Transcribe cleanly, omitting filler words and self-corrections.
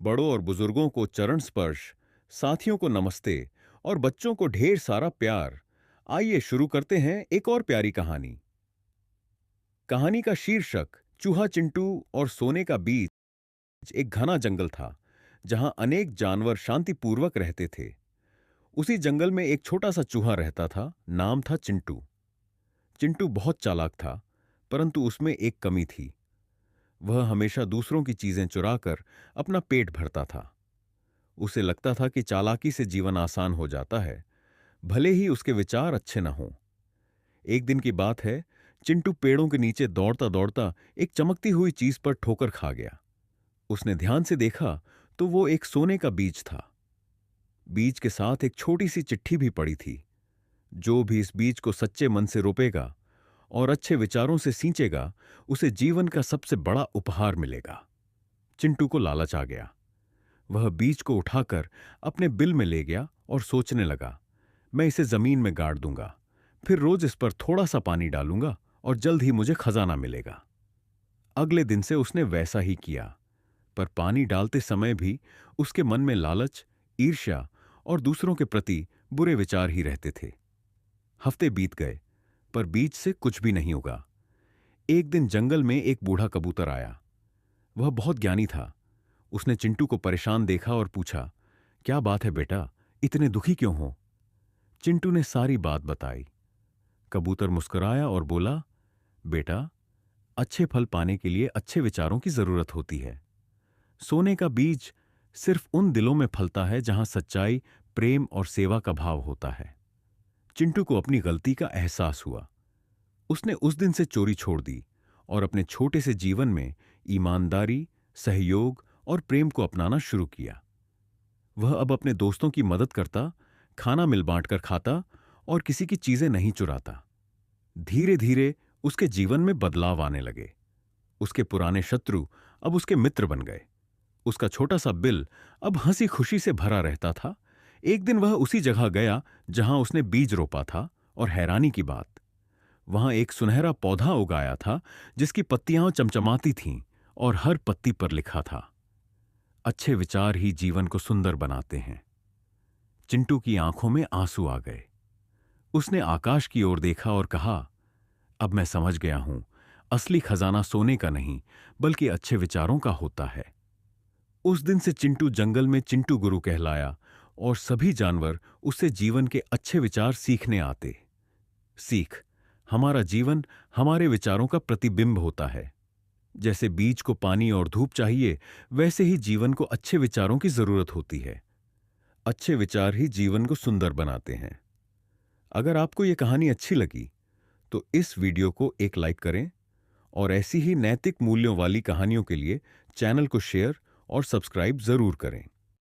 बड़ों और बुजुर्गों को चरण स्पर्श, साथियों को नमस्ते और बच्चों को ढेर सारा प्यार। आइए शुरू करते हैं एक और प्यारी कहानी। कहानी का शीर्षक चूहा चिंटू और सोने का बीज। एक घना जंगल था जहां अनेक जानवर शांतिपूर्वक रहते थे। उसी जंगल में एक छोटा सा चूहा रहता था, नाम था चिंटू। चिंटू बहुत चालाक था, परंतु उसमें एक कमी थी। वह हमेशा दूसरों की चीजें चुराकर अपना पेट भरता था। उसे लगता था कि चालाकी से जीवन आसान हो जाता है, भले ही उसके विचार अच्छे न हों। एक दिन की बात है, चिंटू पेड़ों के नीचे दौड़ता दौड़ता एक चमकती हुई चीज पर ठोकर खा गया। उसने ध्यान से देखा तो वो एक सोने का बीज था। बीज के साथ एक छोटी सी चिट्ठी भी पड़ी थी। जो भी इस बीज को सच्चे मन से रोपेगा और अच्छे विचारों से सींचेगा, उसे जीवन का सबसे बड़ा उपहार मिलेगा। चिंटू को लालच आ गया। वह बीज को उठाकर अपने बिल में ले गया और सोचने लगा, मैं इसे जमीन में गाड़ दूंगा, फिर रोज इस पर थोड़ा सा पानी डालूंगा और जल्द ही मुझे खजाना मिलेगा। अगले दिन से उसने वैसा ही किया, पर पानी डालते समय भी उसके मन में लालच, ईर्ष्या और दूसरों के प्रति बुरे विचार ही रहते थे। हफ्ते बीत गए, पर बीज से कुछ भी नहीं उगा। एक दिन जंगल में एक बूढ़ा कबूतर आया। वह बहुत ज्ञानी था। उसने चिंटू को परेशान देखा और पूछा, क्या बात है बेटा, इतने दुखी क्यों हो? चिंटू ने सारी बात बताई। कबूतर मुस्कुराया और बोला, बेटा, अच्छे फल पाने के लिए अच्छे विचारों की जरूरत होती है। सोने का बीज सिर्फ उन दिलों में फलता है जहां सच्चाई, प्रेम और सेवा का भाव होता है। चिंटू को अपनी गलती का एहसास हुआ। उसने उस दिन से चोरी छोड़ दी और अपने छोटे से जीवन में ईमानदारी, सहयोग और प्रेम को अपनाना शुरू किया। वह अब अपने दोस्तों की मदद करता, खाना मिल बांट कर खाता और किसी की चीजें नहीं चुराता। धीरे धीरे उसके जीवन में बदलाव आने लगे। उसके पुराने शत्रु अब उसके मित्र बन गए। उसका छोटा सा बिल अब हंसी खुशी से भरा रहता था। एक दिन वह उसी जगह गया जहां उसने बीज रोपा था, और हैरानी की बात, वहां एक सुनहरा पौधा उगाया था जिसकी पत्तियां चमचमाती थीं और हर पत्ती पर लिखा था, अच्छे विचार ही जीवन को सुंदर बनाते हैं। चिंटू की आंखों में आंसू आ गए। उसने आकाश की ओर देखा और कहा, अब मैं समझ गया हूं, असली खजाना सोने का नहीं बल्कि अच्छे विचारों का होता है। उस दिन से चिंटू जंगल में चिंटू गुरु कहलाया और सभी जानवर उससे जीवन के अच्छे विचार सीखने आते। सीख, हमारा जीवन हमारे विचारों का प्रतिबिंब होता है। जैसे बीज को पानी और धूप चाहिए, वैसे ही जीवन को अच्छे विचारों की जरूरत होती है। अच्छे विचार ही जीवन को सुंदर बनाते हैं। अगर आपको यह कहानी अच्छी लगी तो इस वीडियो को एक लाइक करें और ऐसी ही नैतिक मूल्यों वाली कहानियों के लिए चैनल को शेयर और सब्सक्राइब जरूर करें।